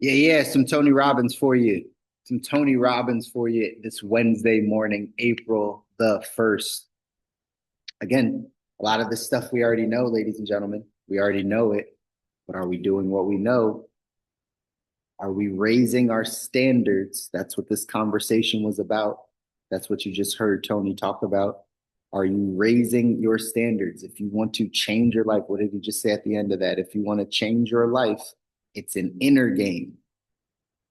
Yeah, some Tony Robbins for you. Some Tony Robbins for you this Wednesday morning, April the 1st. Again, a lot of this stuff we already know, ladies and gentlemen. We already know it. But are we doing what we know? Are we raising our standards? That's what this conversation was about. That's what you just heard Tony talk about. Are you raising your standards? If you want to change your life, what did he just say at the end of that? If you want to change your life, it's an inner game.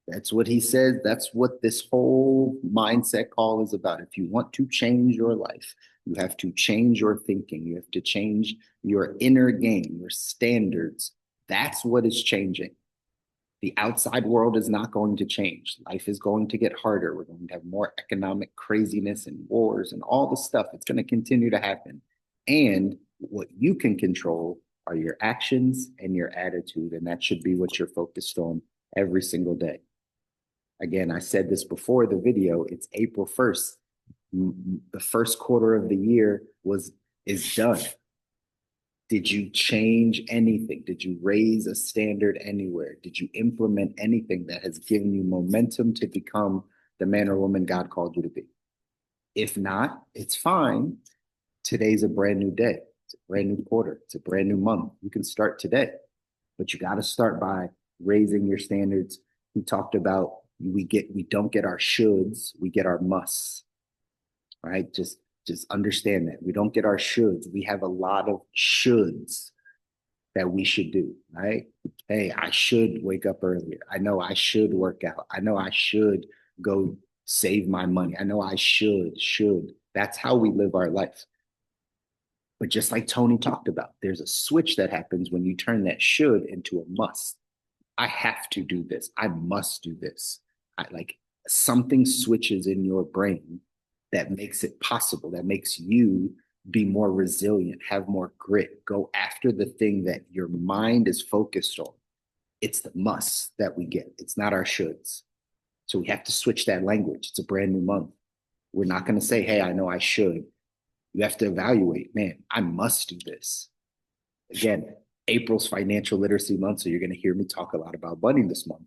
That's what he says. That's what this whole mindset call is about. If you want to change your life, you have to change your thinking. You have to change your inner game, your standards. That's what is changing. The outside world is not going to change. Life is going to get harder. We're going to have more economic craziness and wars and all the stuff. It's going to continue to happen. And what you can control are your actions and your attitude. And that should be what you're focused on every single day. Again, I said this before the video, it's April 1st. The first quarter of the year is done. Did you change anything? Did you raise a standard anywhere? Did you implement anything that has given you momentum to become the man or woman God called you to be? If not, it's fine. Today's a brand new day. It's a brand new quarter. It's a brand new month. You can start today, but you got to start by raising your standards. We talked about we don't get our shoulds, we get our musts, right? Just understand that we don't get our shoulds. We have a lot of shoulds that we should do, right? Hey, I should wake up earlier. I know I should work out. I know I should go save my money. I know I should. That's how we live our life. But just like Tony talked about, there's a switch that happens when you turn that should into a must. I have to do this. I must do this. Like something switches in your brain that makes it possible, that makes you be more resilient, have more grit, go after the thing that your mind is focused on. It's the must that we get. It's not our shoulds. So we have to switch that language. It's a brand new month. We're not going to say, hey, I know I should. You have to evaluate, man, I must do this. Again, April's financial literacy month. So you're going to hear me talk a lot about money this month.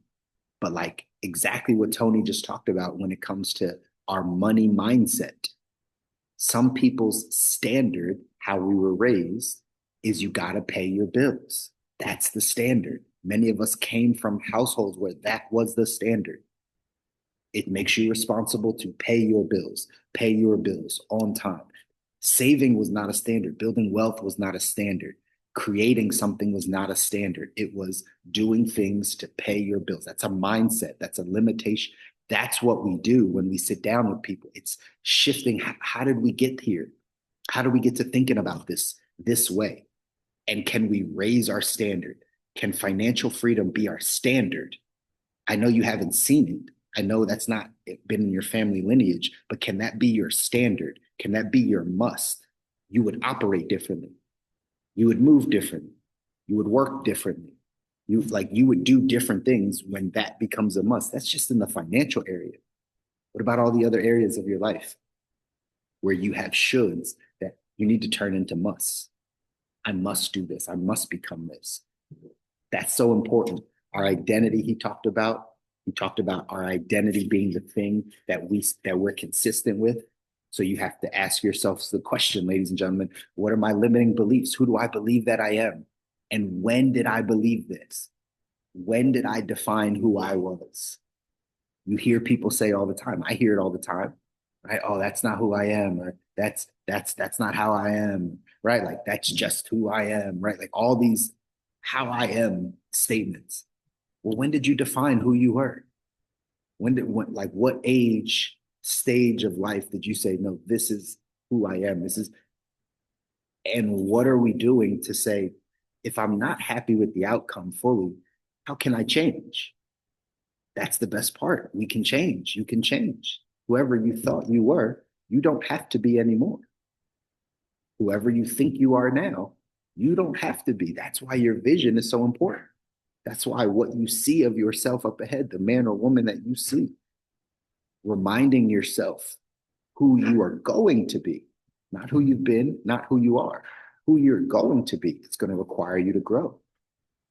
But like exactly what Tony just talked about when it comes to our money mindset. Some people's standard, how we were raised, is you got to pay your bills. That's the standard. Many of us came from households where that was the standard. It makes you responsible to pay your bills on time. Saving was not a standard. Building wealth was not a standard. Creating something was not a standard. It was doing things to pay your bills. That's a mindset. That's a limitation. That's what we do when we sit down with people. It's shifting. How did we get here? How do we get to thinking about this way? And can we raise our standard? Can financial freedom be our standard? I know you haven't seen it. I know that's not been in your family lineage, but can that be your standard? Can that be your must? You would operate differently. You would move differently. You would work differently. You would do different things when that becomes a must. That's just in the financial area. What about all the other areas of your life where you have shoulds that you need to turn into musts? I must do this. I must become this. That's so important. Our identity, he talked about. He talked about our identity being the thing that we're consistent with. So you have to ask yourself the question, ladies and gentlemen, what are my limiting beliefs? Who do I believe that I am? And when did I believe this? When did I define who I was? You hear people say all the time. I hear it all the time, right? Oh, that's not who I am, or that's not how I am, right? Like that's just who I am, right? Like all these how I am statements. Well, when did you define who you were? Like what age, stage of life did you say, no, this is who I am? And what are we doing to say, if I'm not happy with the outcome fully, how can I change? That's the best part. We can change. You can change. Whoever you thought you were, you don't have to be anymore. Whoever you think you are now, you don't have to be. That's why your vision is so important. That's why what you see of yourself up ahead, the man or woman that you see, reminding yourself who you are going to be, not who you've been, not who you are, who you're going to be. It's going to require you to grow.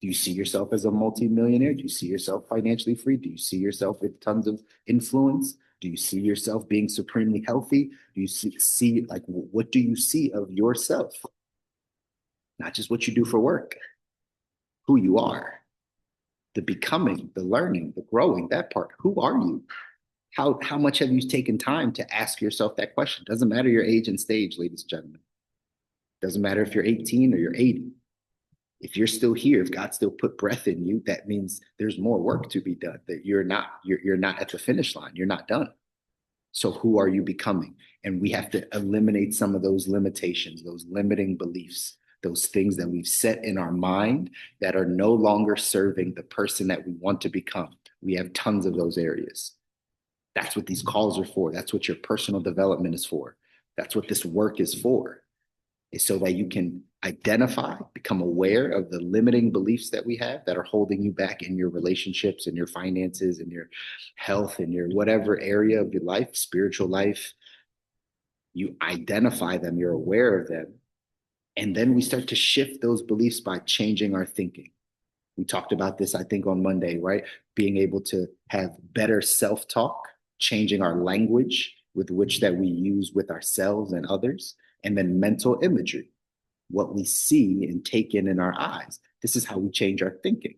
Do you see yourself as a multimillionaire? Do you see yourself financially free? Do you see yourself with tons of influence? Do you see yourself being supremely healthy? Do you see like, what do you see of yourself? Not just what you do for work, who you are, the becoming, the learning, the growing, that part. Who are you? How much have you taken time to ask yourself that question? Doesn't matter your age and stage, ladies and gentlemen. Doesn't matter if you're 18 or you're 80. If you're still here, if God still put breath in you, that means there's more work to be done. That you're not at the finish line. You're not done. So who are you becoming? And we have to eliminate some of those limitations, those limiting beliefs, those things that we've set in our mind that are no longer serving the person that we want to become. We have tons of those areas. That's what these calls are for. That's what your personal development is for. That's what this work is for, is so that you can identify, become aware of the limiting beliefs that we have that are holding you back in your relationships, in your finances, in your health, in your whatever area of your life, spiritual life. You identify them, you're aware of them. And then we start to shift those beliefs by changing our thinking. We talked about this, I think, on Monday, right? Being able to have better self-talk, changing our language with which that we use with ourselves and others, and then mental imagery, what we see and take in our eyes. This is how we change our thinking.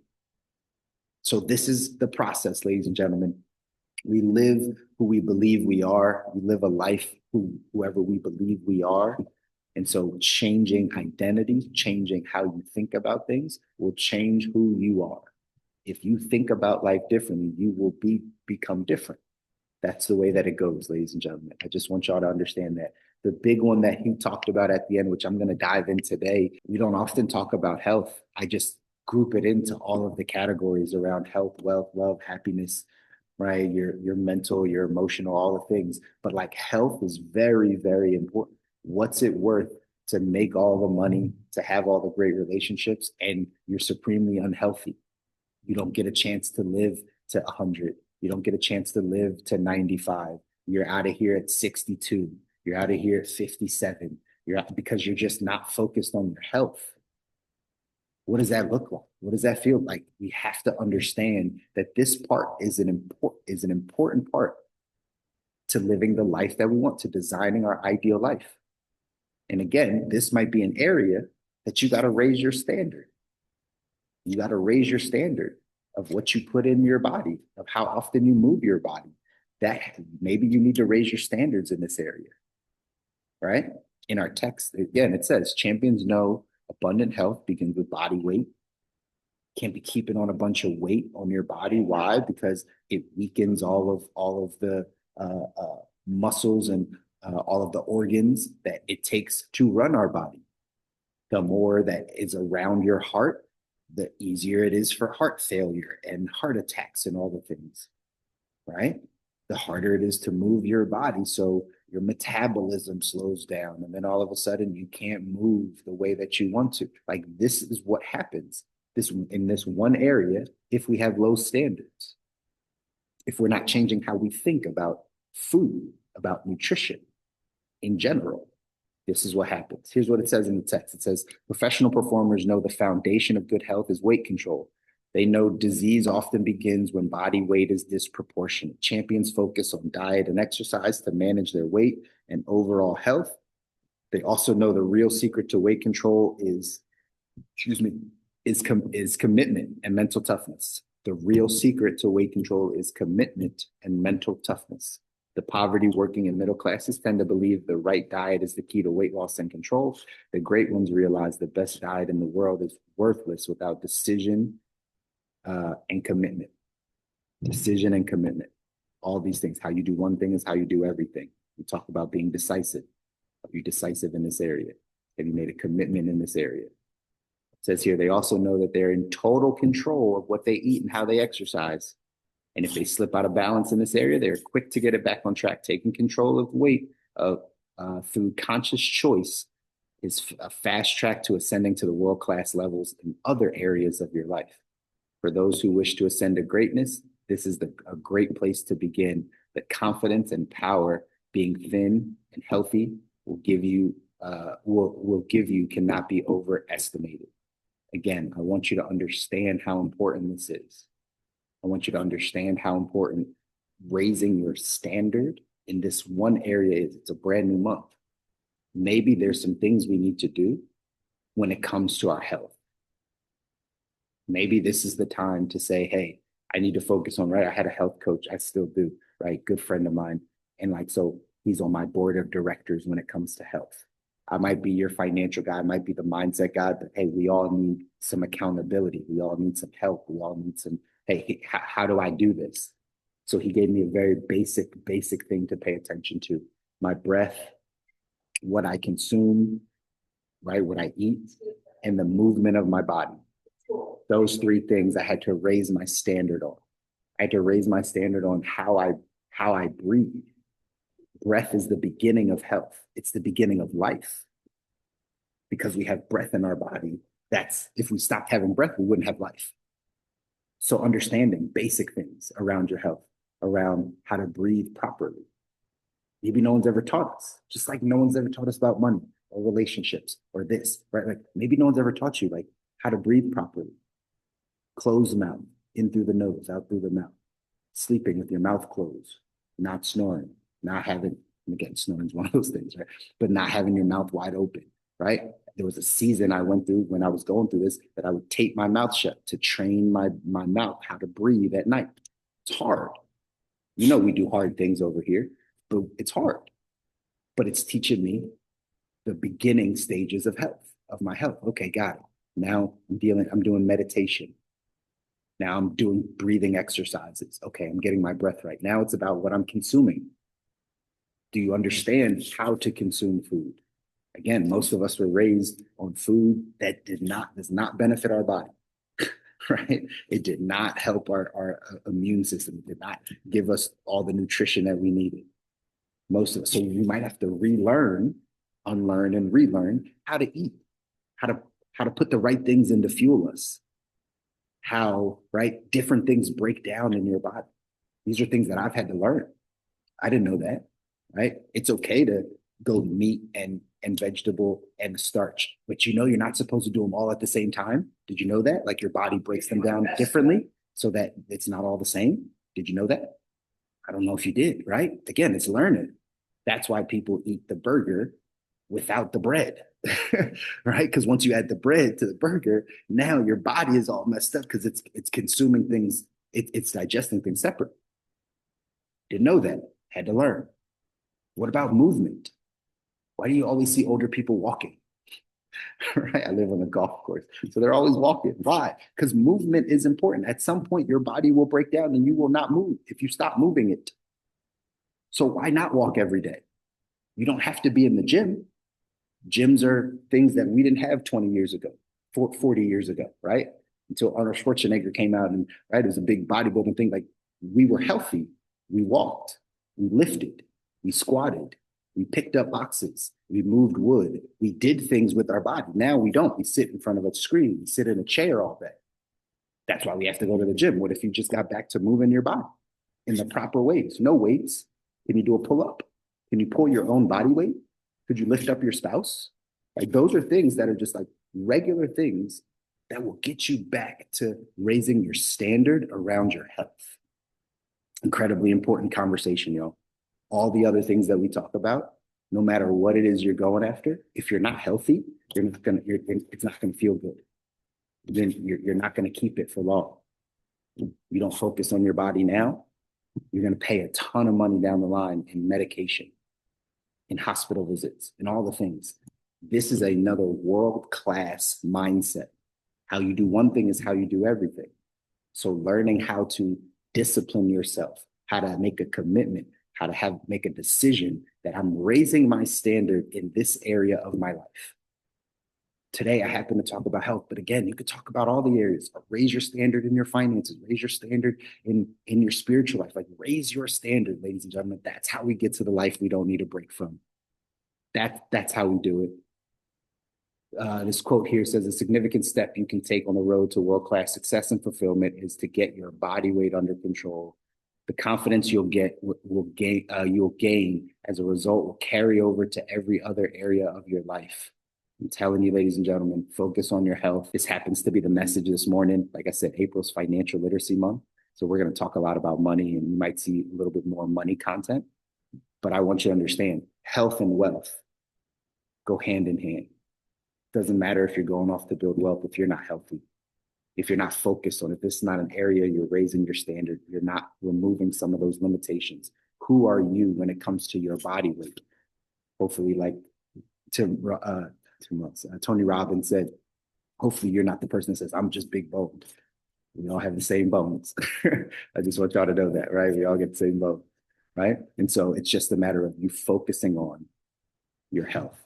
So this is the process, ladies and gentlemen. We live who we believe we are. We live a life whoever we believe we are. And so changing identity, changing how you think about things will change who you are. If you think about life differently, you will become different. That's the way that it goes, ladies and gentlemen. I just want y'all to understand that. The big one that he talked about at the end, which I'm going to dive in today, we don't often talk about health. I just group it into all of the categories around health, wealth, love, happiness, right? Your mental, your emotional, all the things. But like health is very, very important. What's it worth to make all the money, to have all the great relationships, and you're supremely unhealthy? You don't get a chance to live to 100. You don't get a chance to live to 95. You're out of here at 62. You're out of here at 57. You're out because you're just not focused on your health. What does that look like? What does that feel like? We have to understand that this part is an important part to living the life that we want, to designing our ideal life. And again, this might be an area that you got to raise your standard. You got to raise your standard of what you put in your body, of how often you move your body. That maybe you need to raise your standards in this area, right? In our text, again, it says champions know abundant health begins with body weight. Can't be keeping on a bunch of weight on your body. Why? Because it weakens all of the muscles and all of the organs that it takes to run our body. The more that is around your heart, the easier it is for heart failure and heart attacks and all the things, right? The harder it is to move your body. So your metabolism slows down. And then all of a sudden you can't move the way that you want to. Like this is what happens in this one area if we have low standards. If we're not changing how we think about food, about nutrition in general. This is what happens. Here's what it says in the text. It says, professional performers know the foundation of good health is weight control. They know disease often begins when body weight is disproportionate. Champions focus on diet and exercise to manage their weight and overall health. They also know the real secret to weight control is commitment and mental toughness. The real secret to weight control is commitment and mental toughness. The poverty, working, and middle classes tend to believe the right diet is the key to weight loss and control. The great ones realize the best diet in the world is worthless without decision and commitment. Decision and commitment. All these things. How you do one thing is how you do everything. We talk about being decisive. Are you decisive in this area? Have you made a commitment in this area? It says here, they also know that they're in total control of what they eat and how they exercise. And if they slip out of balance in this area, they're quick to get it back on track. Taking control of weight through conscious choice is a fast track to ascending to the world-class levels in other areas of your life. For those who wish to ascend to greatness, this is a great place to begin. The confidence and power being thin and healthy will give you cannot be overestimated. Again, I want you to understand how important this is. I want you to understand how important raising your standard in this one area is. It's a brand new month. Maybe there's some things we need to do when it comes to our health. Maybe this is the time to say, hey, I need to focus on, right? I had a health coach. I still do, right? Good friend of mine. And like, so he's on my board of directors when it comes to health. I might be your financial guy, I might be the mindset guy, but hey, we all need some accountability. We all need some help. We all need some, hey, how do I do this? So he gave me a very basic thing to pay attention to. My breath, what I consume, right? What I eat, and the movement of my body. Those three things I had to raise my standard on. I had to raise my standard on how I breathe. Breath is the beginning of health. It's the beginning of life. Because we have breath in our body. That's, if we stopped having breath, we wouldn't have life. So understanding basic things around your health, around how to breathe properly. Maybe no one's ever taught us, just like no one's ever taught us about money or relationships or this, right? Like maybe no one's ever taught you like how to breathe properly. Closed mouth, in through the nose, out through the mouth. Sleeping with your mouth closed, not snoring, not having, again, snoring is one of those things, right? But not having your mouth wide open, right? There was a season I went through when I was going through this that I would tape my mouth shut to train my mouth how to breathe at night. It's hard. You know, we do hard things over here, but it's hard. But it's teaching me the beginning stages of health, of my health. Okay, got it. Now I'm doing meditation. Now I'm doing breathing exercises. Okay, I'm getting my breath right. Now it's about what I'm consuming. Do you understand how to consume food? Again, most of us were raised on food that does not benefit our body, right? It did not help our immune system. It did not give us all the nutrition that we needed. Most of us. So we might have to relearn, unlearn, and relearn how to eat, how to put the right things in to fuel us. How, right, different things break down in your body. These are things that I've had to learn. I didn't know that, right? It's okay to go meat and vegetable and starch, but you know you're not supposed to do them all at the same time. Did you know that? Like your body breaks them down differently so that it's not all the same. Did you know that? I don't know if you did, right? Again, it's learning. That's why people eat the burger without the bread, right? Because once you add the bread to the burger, now your body is all messed up because it's consuming things, it's digesting things separate. Didn't know that, had to learn. What about movement? Why do you always see older people walking? Right? I live on a golf course, so they're always walking. Why? Because movement is important. At some point, your body will break down and you will not move if you stop moving it. So why not walk every day? You don't have to be in the gym. Gyms are things that we didn't have 20 years ago, 40 years ago, right? Until Arnold Schwarzenegger came out and, right, it was a big bodybuilding thing. Like we were healthy. We walked, we lifted, we squatted, we picked up boxes, we moved wood, we did things with our body. Now we don't. We sit in front of a screen, we sit in a chair all day. That's why we have to go to the gym. What if you just got back to moving your body in the proper ways? No weights. Can you do a pull-up? Can you pull your own body weight? Could you lift up your spouse? Like those are things that are just like regular things that will get you back to raising your standard around your health. Incredibly important conversation, y'all. All the other things that we talk about, no matter what it is you're going after, if you're not healthy, it's not gonna feel good. Then you're not gonna keep it for long. You don't focus on your body now, you're gonna pay a ton of money down the line in medication, in hospital visits, and all the things. This is another world-class mindset. How you do one thing is how you do everything. So learning how to discipline yourself, how to make a commitment, how to make a decision that I'm raising my standard in this area of my life. Today, I happen to talk about health, but again, you could talk about all the areas. Raise your standard in your finances, raise your standard in your spiritual life. Like raise your standard, ladies and gentlemen. That's how we get to the life we don't need a break from. That's how we do it. This quote here says, a significant step you can take on the road to world-class success and fulfillment is to get your body weight under control. The confidence you'll gain as a result will carry over to every other area of your life. I'm telling you, ladies and gentlemen, focus on your health. This happens to be the message this morning. Like I said, April's financial literacy month. So we're going to talk a lot about money, and you might see a little bit more money content. But I want you to understand health and wealth go hand in hand. Doesn't matter if you're going off to build wealth if you're not healthy, if you're not focused on it. If this is not an area you're raising your standard, you're not removing some of those limitations. Who are you when it comes to your body weight? Hopefully, like Tony Robbins said, hopefully you're not the person that says, I'm just big boned. We all have the same bones. I just want y'all to know that, right? We all get the same bone, right? And so it's just a matter of you focusing on your health.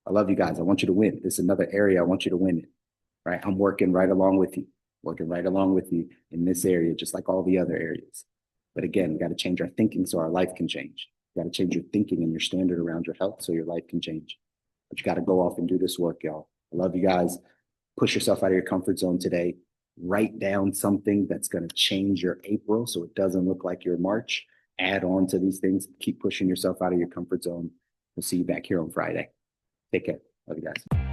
I love you guys. I want you to win. This is another area I want you to win in, right? I'm working right along with you in this area, just like all the other areas. But again, we got to change our thinking so our life can change. You got to change your thinking and your standard around your health so your life can change. But you got to go off and do this work, y'all. I love you guys. Push yourself out of your comfort zone today. Write down something that's going to change your April so it doesn't look like your March. Add on to these things. Keep pushing yourself out of your comfort zone. We'll see you back here on Friday. Take care. Love you guys.